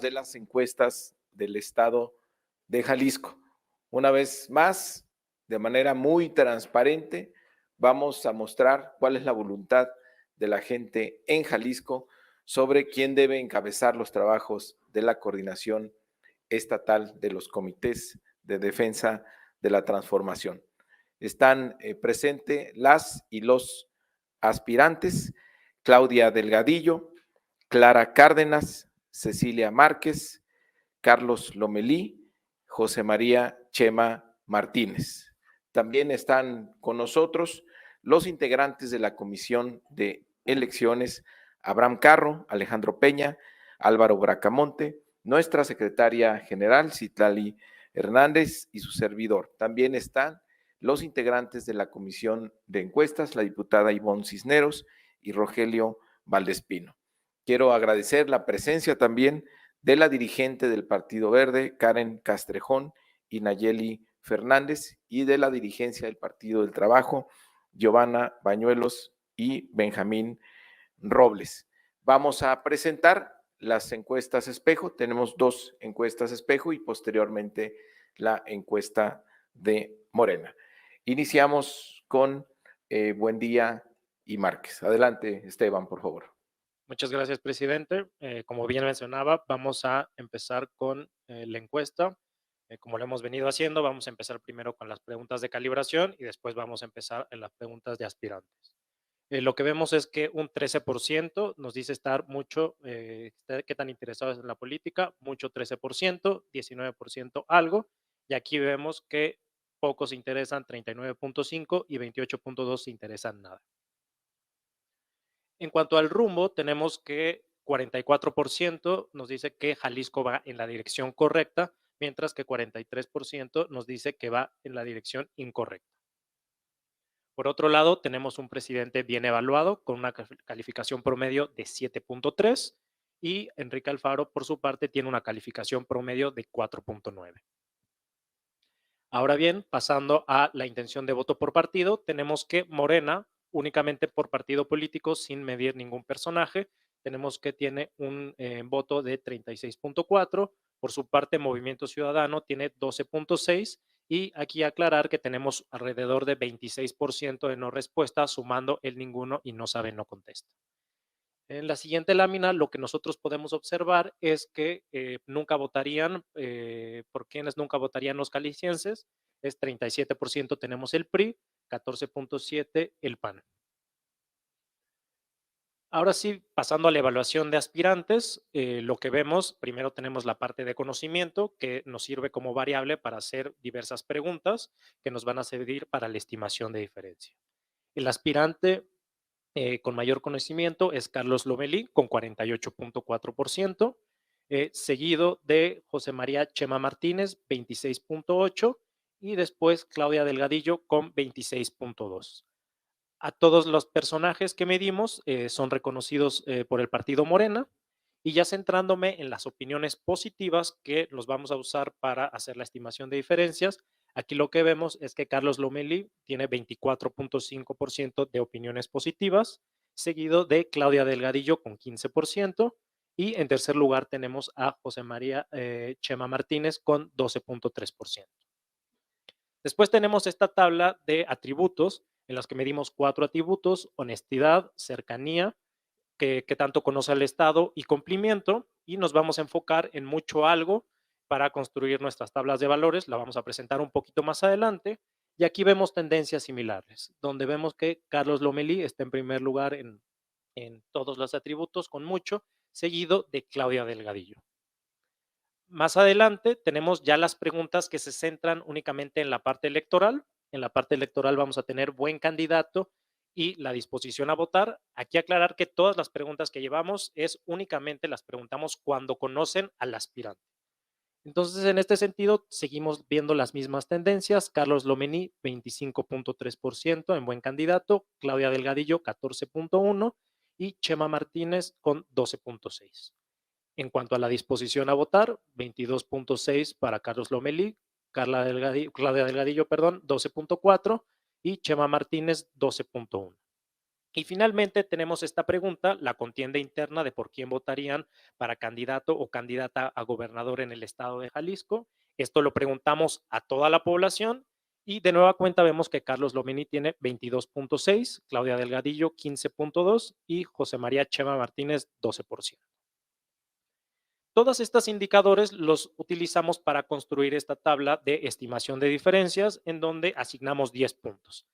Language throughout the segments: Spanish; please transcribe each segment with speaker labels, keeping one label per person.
Speaker 1: de las encuestas del estado de Jalisco. Una vez más, de manera muy transparente, vamos a mostrar cuál es la voluntad de la gente en Jalisco sobre quién debe encabezar los trabajos de la coordinación estatal de los comités de defensa de la transformación. Están presentes las y los aspirantes: Claudia Delgadillo, Clara Cárdenas, Cecilia Márquez, Carlos Lomelí, José María Chema Martínez. También están con nosotros los integrantes de la Comisión de Elecciones: Abraham Carro, Alejandro Peña, Álvaro Bracamonte, nuestra secretaria general, Citlali Hernández, y su servidor. También están los integrantes de la Comisión de Encuestas, la diputada Ivonne Cisneros y Rogelio Valdespino. Quiero agradecer la presencia también de la dirigente del Partido Verde, Karen Castrejón y Nayeli Fernández, y de la dirigencia del Partido del Trabajo, Giovanna Bañuelos y Benjamín Robles. Vamos a presentar las encuestas espejo. Tenemos 2 encuestas espejo y posteriormente la encuesta de Morena. Iniciamos con Buendía y Márquez. Adelante, Esteban, por favor.
Speaker 2: Muchas gracias, presidente. Como bien mencionaba, vamos a empezar con la encuesta. Como lo hemos venido haciendo, vamos a empezar primero con las preguntas de calibración y después vamos a empezar en las preguntas de aspirantes. Lo que vemos es que un 13% nos dice estar mucho, qué tan interesados en la política, mucho 13%, 19% algo, y aquí vemos que pocos se interesan, 39.5, y 28.2 se interesan nada. En cuanto al rumbo, tenemos que 44% nos dice que Jalisco va en la dirección correcta, mientras que 43% nos dice que va en la dirección incorrecta. Por otro lado, tenemos un presidente bien evaluado con una calificación promedio de 7.3 y Enrique Alfaro, por su parte, tiene una calificación promedio de 4.9. Ahora bien, pasando a la intención de voto por partido, tenemos que Morena, únicamente por partido político, sin medir ningún personaje, tenemos que tiene un voto de 36.4, por su parte Movimiento Ciudadano tiene 12.6 y aquí aclarar que tenemos alrededor de 26% de no respuesta, sumando el ninguno y no sabe, no contesta. En la siguiente lámina, lo que nosotros podemos observar es que nunca votarían, por quienes nunca votarían los jaliscienses, es 37% tenemos el PRI, 14.7% el PAN. Ahora sí, pasando a la evaluación de aspirantes, lo que vemos, primero tenemos la parte de conocimiento, que nos sirve como variable para hacer diversas preguntas que nos van a servir para la estimación de diferencia. El aspirante con mayor conocimiento es Carlos Lomelí, con 48.4%, seguido de José María Chema Martínez, 26.8%, y después Claudia Delgadillo con 26.2%. A todos los personajes que medimos son reconocidos por el partido Morena, y ya centrándome en las opiniones positivas que los vamos a usar para hacer la estimación de diferencias, aquí lo que vemos es que Carlos Lomelí tiene 24.5% de opiniones positivas, seguido de Claudia Delgadillo con 15%, y en tercer lugar tenemos a José María Chema Martínez con 12.3%. Después tenemos esta tabla de atributos en las que medimos 4 atributos: honestidad, cercanía, que tanto conoce al Estado, y cumplimiento, y nos vamos a enfocar en mucho algo para construir nuestras tablas de valores. La vamos a presentar un poquito más adelante, y aquí vemos tendencias similares, donde vemos que Carlos Lomelí está en primer lugar en todos los atributos con mucho, seguido de Claudia Delgadillo. Más adelante tenemos ya las preguntas que se centran únicamente en la parte electoral. En la parte electoral vamos a tener buen candidato y la disposición a votar. Aquí aclarar que todas las preguntas que llevamos es únicamente las preguntamos cuando conocen al aspirante. Entonces, en este sentido, seguimos viendo las mismas tendencias. Carlos Lomelí, 25.3% en buen candidato, Claudia Delgadillo, 14.1% y Chema Martínez con 12.6%. En cuanto a la disposición a votar, 22.6 para Carlos Lomelí, Claudia Delgadillo, 12.4 y Chema Martínez, 12.1. Y finalmente tenemos esta pregunta, la contienda interna de por quién votarían para candidato o candidata a gobernador en el estado de Jalisco. Esto lo preguntamos a toda la población y de nueva cuenta vemos que Carlos Lomini tiene 22.6, Claudia Delgadillo 15.2 y José María Chema Martínez 12%. Todos estos indicadores los utilizamos para construir esta tabla de estimación de diferencias en donde asignamos 10 puntos.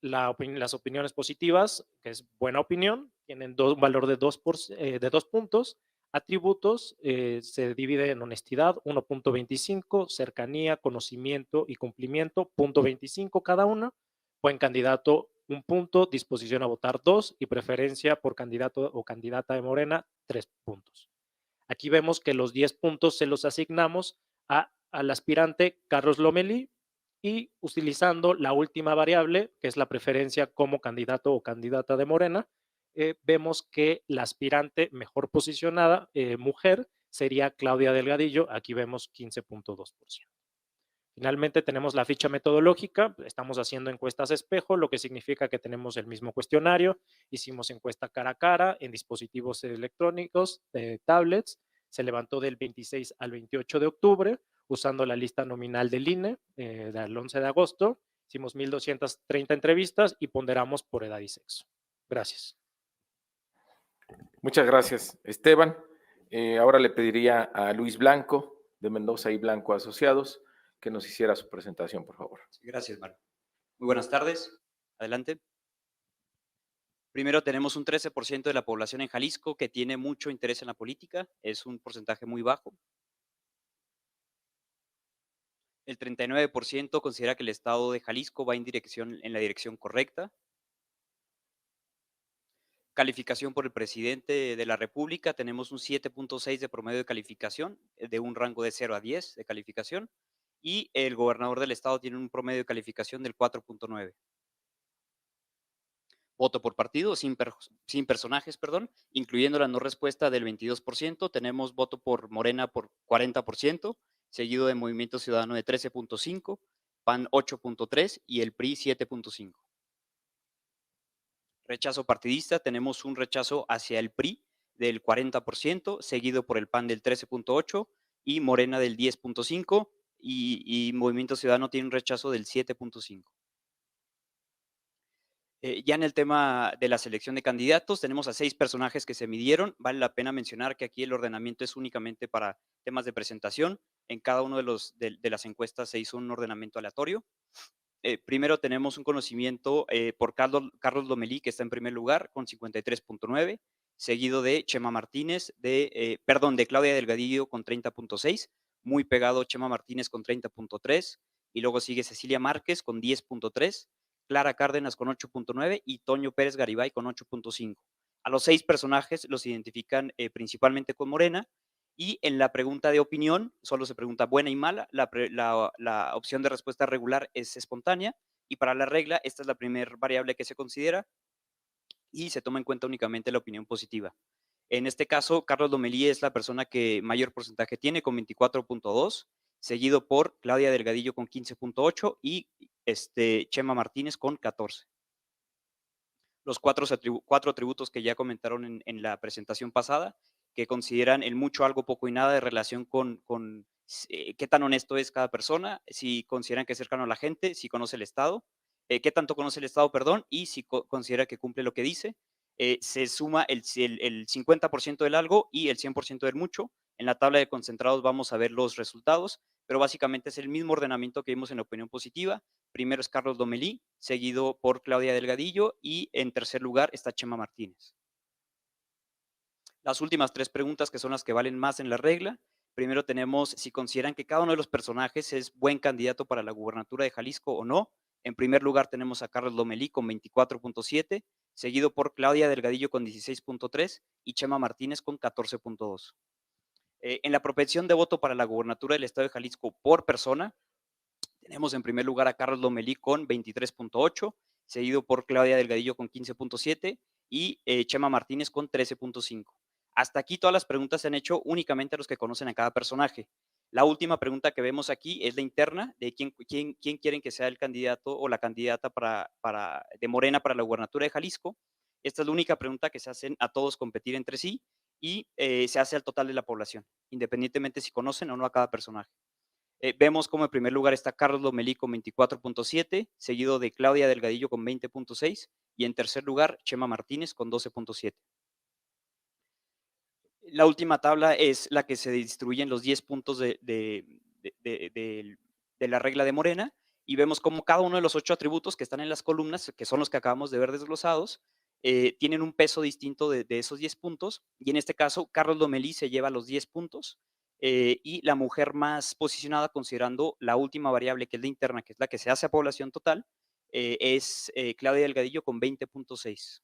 Speaker 2: Las opiniones positivas, que es buena opinión, tienen un valor de 2 puntos. Atributos se divide en honestidad, 1.25, cercanía, conocimiento y cumplimiento, 0.25 cada uno. Buen candidato, 1 punto, disposición a votar 2 y preferencia por candidato o candidata de Morena, 3 puntos. Aquí vemos que los 10 puntos se los asignamos al aspirante Carlos Lomelí y utilizando la última variable, que es la preferencia como candidato o candidata de Morena, vemos que la aspirante mejor posicionada, mujer, sería Claudia Delgadillo. Aquí vemos 15.2%. Finalmente tenemos la ficha metodológica, estamos haciendo encuestas espejo, lo que significa que tenemos el mismo cuestionario, hicimos encuesta cara a cara en dispositivos electrónicos, tablets, se levantó del 26 al 28 de octubre usando la lista nominal del INE del 11 de agosto, hicimos 1,230 entrevistas y ponderamos por edad y sexo. Gracias.
Speaker 1: Muchas gracias, Esteban. Ahora le pediría a Luis Blanco, de Mendoza y Blanco Asociados, que nos hiciera su presentación, por favor.
Speaker 3: Sí, gracias, Mario. Muy buenas tardes. Adelante. Primero, tenemos un 13% de la población en Jalisco que tiene mucho interés en la política. Es un porcentaje muy bajo. El 39% considera que el estado de Jalisco va en la dirección correcta. Calificación por el presidente de la República, tenemos un 7.6 de promedio de calificación, de un rango de 0 a 10 de calificación, y el gobernador del estado tiene un promedio de calificación del 4.9. Voto por partido, sin personajes, perdón, incluyendo la no respuesta del 22%. Tenemos voto por Morena por 40%, seguido de Movimiento Ciudadano de 13.5, PAN 8.3 y el PRI 7.5. Rechazo partidista, tenemos un rechazo hacia el PRI del 40%, seguido por el PAN del 13.8 y Morena del 10.5 y Movimiento Ciudadano tiene un rechazo del 7.5. Ya en el tema de la selección de candidatos, tenemos a 6 personajes que se midieron. Vale la pena mencionar que aquí el ordenamiento es únicamente para temas de presentación. En cada uno de las encuestas se hizo un ordenamiento aleatorio. Primero tenemos un conocimiento por Carlos Lomelí, que está en primer lugar con 53.9, seguido de Chema Martínez, de Claudia Delgadillo con 30.6, muy pegado Chema Martínez con 30.3, y luego sigue Cecilia Márquez con 10.3, Clara Cárdenas con 8.9 y Toño Pérez Garibay con 8.5. A los 6 personajes los identifican principalmente con Morena, y en la pregunta de opinión solo se pregunta buena y mala. La opción de respuesta regular es espontánea, y para la regla esta es la primera variable que se considera y se toma en cuenta únicamente la opinión positiva. En este caso, Carlos Lomelí es la persona que mayor porcentaje tiene con 24.2, seguido por Claudia Delgadillo con 15.8 y Chema Martínez con 14. Los 4 atributos que ya comentaron en la presentación pasada, que consideran el mucho, algo, poco y nada de relación con qué tan honesto es cada persona, si consideran que es cercano a la gente, si conoce el Estado, qué tanto conoce el Estado, perdón, y si considera que cumple lo que dice. Se suma el 50% del algo y el 100% del mucho. En la tabla de concentrados vamos a ver los resultados, pero básicamente es el mismo ordenamiento que vimos en la opinión positiva. Primero es Carlos Lomelí, seguido por Claudia Delgadillo y en tercer lugar está Chema Martínez. Las últimas 3 preguntas, que son las que valen más en la regla. Primero tenemos si consideran que cada uno de los personajes es buen candidato para la gubernatura de Jalisco o no. En primer lugar tenemos a Carlos Lomelí con 24.7, seguido por Claudia Delgadillo con 16.3 y Chema Martínez con 14.2. En la propensión de voto para la gubernatura del estado de Jalisco por persona, tenemos en primer lugar a Carlos Lomelí con 23.8, seguido por Claudia Delgadillo con 15.7 y Chema Martínez con 13.5. Hasta aquí todas las preguntas se han hecho únicamente a los que conocen a cada personaje. La última pregunta que vemos aquí es la interna, de quién quieren que sea el candidato o la candidata de Morena para la gubernatura de Jalisco. Esta es la única pregunta que se hacen a todos competir entre sí y se hace al total de la población, independientemente si conocen o no a cada personaje. Vemos como en primer lugar está Carlos Lomelí con 24.7, seguido de Claudia Delgadillo con 20.6 y en tercer lugar Chema Martínez con 12.7. La última tabla es la que se distribuyen los 10 puntos de la regla de Morena y vemos cómo cada uno de los 8 atributos que están en las columnas, que son los que acabamos de ver desglosados, tienen un peso distinto de esos 10 puntos y en este caso Carlos Lomelí se lleva los 10 puntos y la mujer más posicionada, considerando la última variable que es la interna, que es la que se hace a población total, es Claudia Delgadillo con 20.6.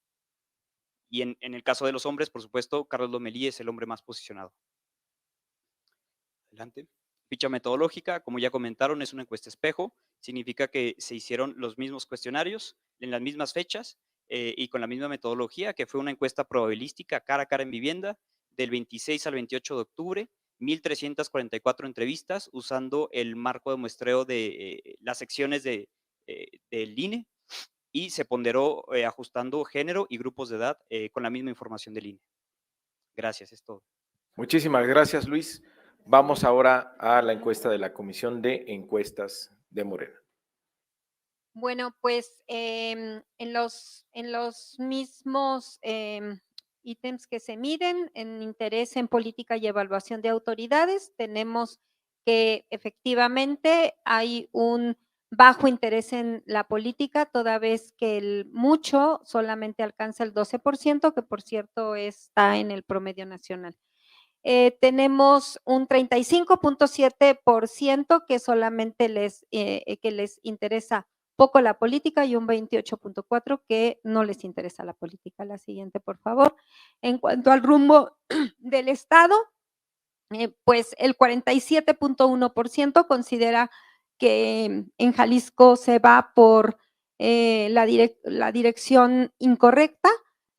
Speaker 3: Y en el caso de los hombres, por supuesto, Carlos Lomelí es el hombre más posicionado. Adelante. Ficha metodológica, como ya comentaron, es una encuesta espejo. Significa que se hicieron los mismos cuestionarios en las mismas fechas y con la misma metodología, que fue una encuesta probabilística cara a cara en vivienda del 26 al 28 de octubre, 1,344 entrevistas usando el marco de muestreo de las secciones del INE y se ponderó ajustando género y grupos de edad con la misma información del INE. Gracias, es todo.
Speaker 1: Muchísimas gracias, Luis. Vamos ahora a la encuesta de la Comisión de Encuestas de Morena.
Speaker 4: Bueno, pues en los mismos ítems que se miden, en interés en política y evaluación de autoridades, tenemos que efectivamente hay un bajo interés en la política, toda vez que el mucho solamente alcanza el 12%, que por cierto está en el promedio nacional. Tenemos un 35.7% que solamente que les interesa poco la política y un 28.4% que no les interesa la política. La siguiente, por favor. En cuanto al rumbo del Estado, pues el 47.1% considera que en Jalisco se va por la dirección incorrecta,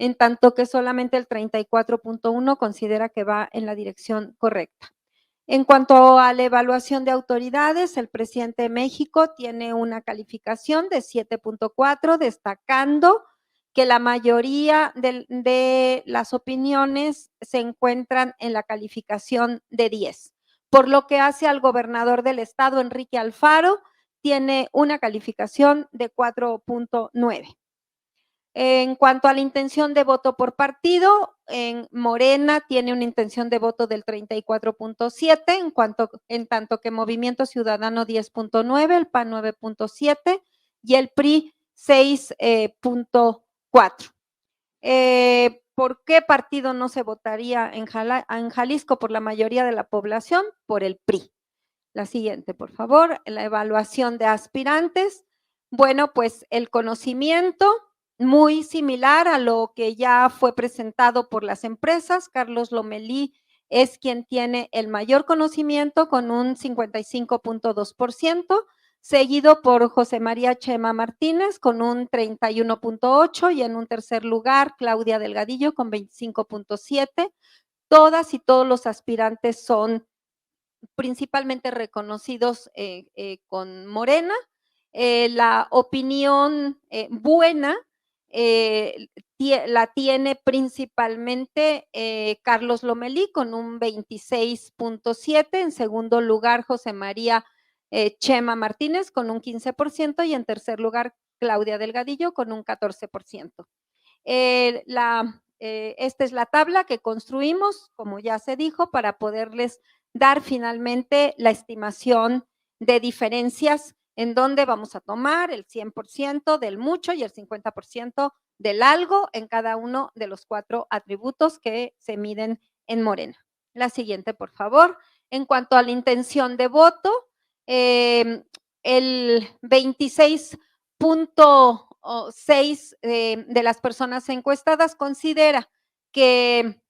Speaker 4: en tanto que solamente el 34.1% considera que va en la dirección correcta. En cuanto a la evaluación de autoridades, el presidente de México tiene una calificación de 7.4, destacando que la mayoría de las opiniones se encuentran en la calificación de 10. Por lo que hace al gobernador del estado, Enrique Alfaro, tiene una calificación de 4.9. En cuanto a la intención de voto por partido, en Morena tiene una intención de voto del 34.7, en tanto que Movimiento Ciudadano 10.9, el PAN 9.7 y el PRI 6.4. ¿Por qué partido no se votaría en Jalisco por la mayoría de la población? Por el PRI. La siguiente, por favor, la evaluación de aspirantes. Bueno, pues el conocimiento muy similar a lo que ya fue presentado por las empresas. Carlos Lomelí es quien tiene el mayor conocimiento con un 55.2%, seguido por José María Chema Martínez con un 31.8% y en un tercer lugar Claudia Delgadillo con 25.7%. Todas y todos los aspirantes son principalmente reconocidos con Morena. La opinión buena la tiene principalmente Carlos Lomelí con un 26.7%, en segundo lugar José María Chema Martínez con un 15% y en tercer lugar Claudia Delgadillo con un 14%. Esta es la tabla que construimos, como ya se dijo, para poderles dar finalmente la estimación de diferencias en donde vamos a tomar el 100% del mucho y el 50% del algo en cada uno de los 4 atributos que se miden en Morena. La siguiente, por favor. En cuanto a la intención de voto, el 26.6 de las personas encuestadas considera que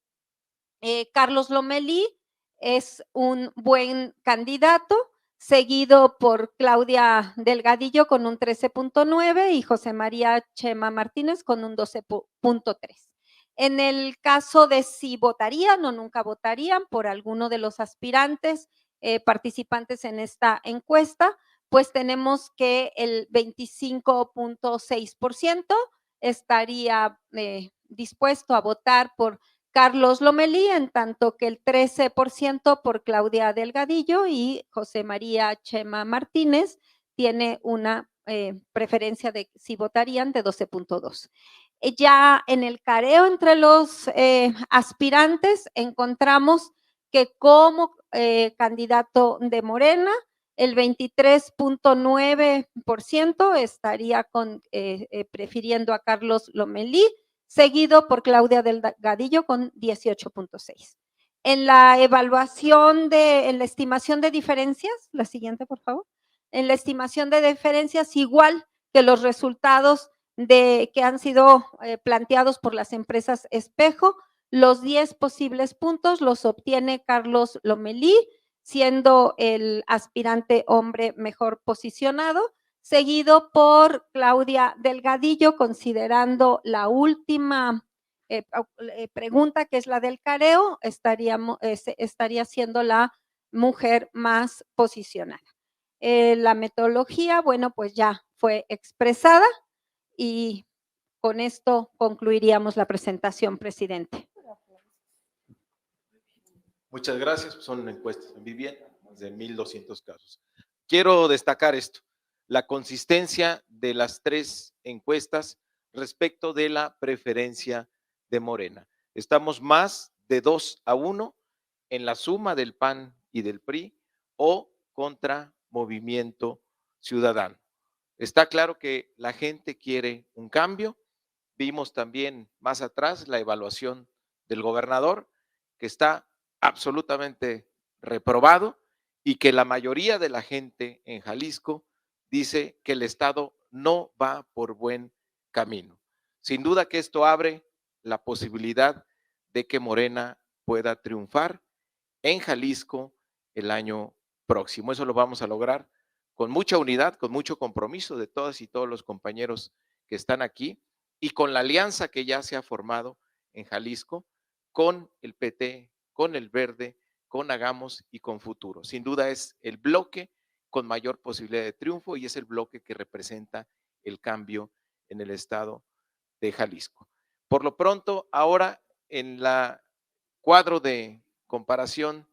Speaker 4: Carlos Lomelí es un buen candidato, seguido por Claudia Delgadillo con un 13.9 y José María Chema Martínez con un 12.3. En el caso de si votarían o nunca votarían por alguno de los aspirantes participantes en esta encuesta, pues tenemos que el 25.6% estaría dispuesto a votar por Carlos Lomelí, en tanto que el 13% por Claudia Delgadillo y José María Chema Martínez tiene una preferencia de si votarían de 12.2. Ya en el careo entre los aspirantes encontramos que como candidato de Morena, el 23.9% estaría prefiriendo a Carlos Lomelí, seguido por Claudia Delgadillo con 18.6. En la evaluación en la estimación de diferencias, la siguiente, por favor. En la estimación de diferencias, igual que los resultados que han sido planteados por las empresas espejo, los 10 posibles puntos los obtiene Carlos Lomelí, siendo el aspirante hombre mejor posicionado, seguido por Claudia Delgadillo, considerando la última pregunta, que es la del careo, estaría siendo la mujer más posicionada. La metodología, bueno, pues ya fue expresada y con esto concluiríamos la presentación, presidente.
Speaker 1: Muchas gracias. Son encuestas en vivienda, más de 1,200 casos. Quiero destacar esto, la consistencia de las 3 encuestas respecto de la preferencia de Morena. Estamos más de 2-1 en la suma del PAN y del PRI o contra Movimiento Ciudadano. Está claro que la gente quiere un cambio. Vimos también más atrás la evaluación del gobernador, que está absolutamente reprobado y que la mayoría de la gente en Jalisco dice que el Estado no va por buen camino. Sin duda que esto abre la posibilidad de que Morena pueda triunfar en Jalisco el año próximo. Eso lo vamos a lograr con mucha unidad, con mucho compromiso de todas y todos los compañeros que están aquí y con la alianza que ya se ha formado en Jalisco con el PT, con el Verde, con Hagamos y con Futuro. Sin duda es el bloque con mayor posibilidad de triunfo y es el bloque que representa el cambio en el estado de Jalisco. Por lo pronto, ahora en la cuadro de comparación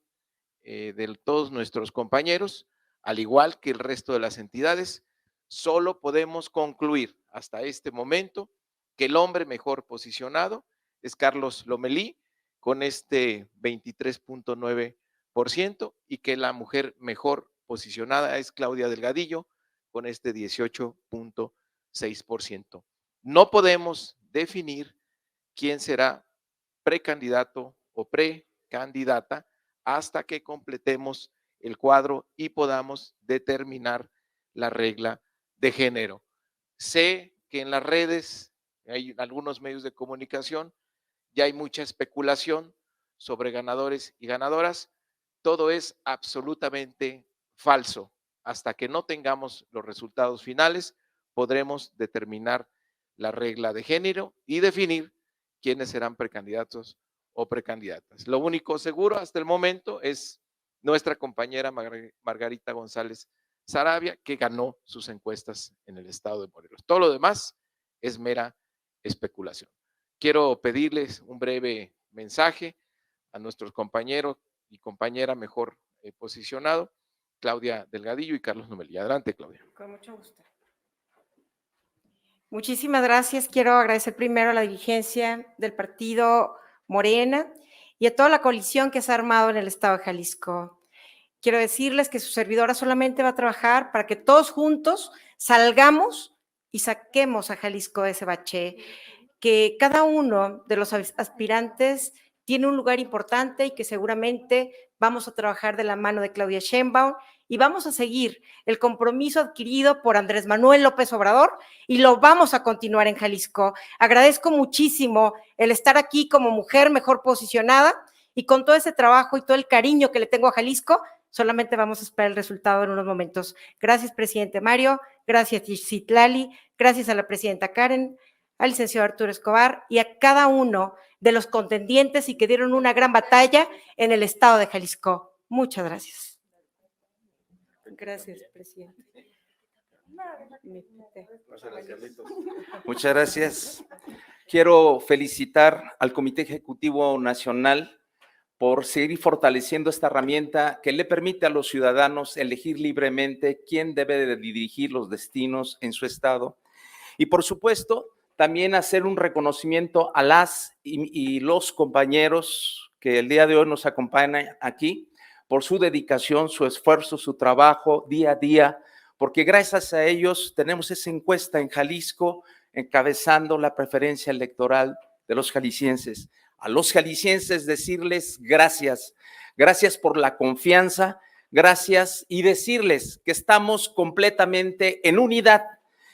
Speaker 1: de todos nuestros compañeros, al igual que el resto de las entidades, solo podemos concluir hasta este momento que el hombre mejor posicionado es Carlos Lomelí, con este 23.9%, y que la mujer mejor posicionada es Claudia Delgadillo, con este 18.6%. No podemos definir quién será precandidato o precandidata hasta que completemos el cuadro y podamos determinar la regla de género. Sé que en las redes, hay algunos medios de comunicación, ya hay mucha especulación sobre ganadores y ganadoras. Todo es absolutamente falso. Hasta que no tengamos los resultados finales, podremos determinar la regla de género y definir quiénes serán precandidatos o precandidatas. Lo único seguro hasta el momento es nuestra compañera Margarita González Sarabia, que ganó sus encuestas en el estado de Morelos. Todo lo demás es mera especulación. Quiero pedirles un breve mensaje a nuestros compañeros y compañera mejor posicionado, Claudia Delgadillo y Carlos Lomelí. Adelante, Claudia.
Speaker 5: Con mucho gusto. Muchísimas gracias. Quiero agradecer primero a la dirigencia del partido Morena y a toda la coalición que se ha armado en el estado de Jalisco. Quiero decirles que su servidora solamente va a trabajar para que todos juntos salgamos y saquemos a Jalisco de ese bache, que cada uno de los aspirantes tiene un lugar importante y que seguramente vamos a trabajar de la mano de Claudia Sheinbaum y vamos a seguir el compromiso adquirido por Andrés Manuel López Obrador y lo vamos a continuar en Jalisco. Agradezco muchísimo el estar aquí como mujer mejor posicionada y con todo ese trabajo y todo el cariño que le tengo a Jalisco, solamente vamos a esperar el resultado en unos momentos. Gracias, presidente Mario, gracias, Citlali, gracias a la presidenta Karen, al licenciado Arturo Escobar y a cada uno de los contendientes y que dieron una gran batalla en el estado de Jalisco. Muchas gracias. Gracias, presidente.
Speaker 6: Muchas gracias. Quiero felicitar al Comité Ejecutivo Nacional por seguir fortaleciendo esta herramienta que le permite a los ciudadanos elegir libremente quién debe de dirigir los destinos en su estado. Y por supuesto, también hacer un reconocimiento a las y los compañeros que el día de hoy nos acompañan aquí por su dedicación, su esfuerzo, su trabajo día a día, porque gracias a ellos tenemos esa encuesta en Jalisco encabezando la preferencia electoral de los jaliscienses. A los jaliscienses decirles gracias, gracias por la confianza, gracias y decirles que estamos completamente en unidad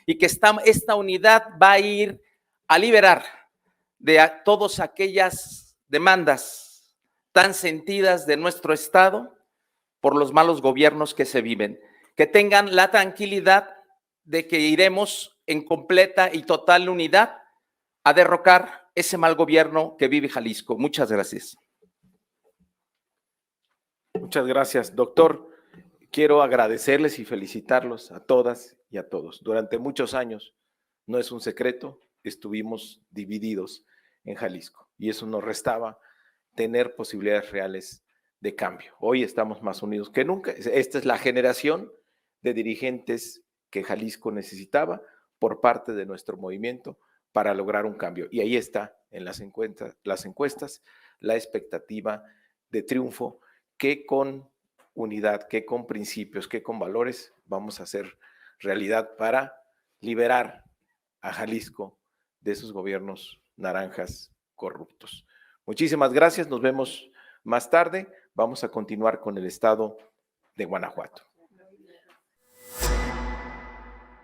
Speaker 6: y que esta unidad va a ir a liberar de todas aquellas demandas tan sentidas de nuestro estado por los malos gobiernos que se viven. Que tengan la tranquilidad de que iremos en completa y total unidad a derrocar ese mal gobierno que vive Jalisco. Muchas gracias.
Speaker 1: Muchas gracias, doctor. Quiero agradecerles y felicitarlos a todas y a todos. Durante muchos años, no es un secreto, estuvimos divididos en Jalisco y eso nos restaba tener posibilidades reales de cambio. Hoy estamos más unidos que nunca. Esta es la generación de dirigentes que Jalisco necesitaba por parte de nuestro movimiento para lograr un cambio. Y ahí está en las encuestas la expectativa de triunfo que con unidad, que con principios, que con valores vamos a hacer realidad para liberar a Jalisco de esos gobiernos naranjas corruptos. Muchísimas gracias, nos vemos más tarde. Vamos a continuar con el estado de Guanajuato.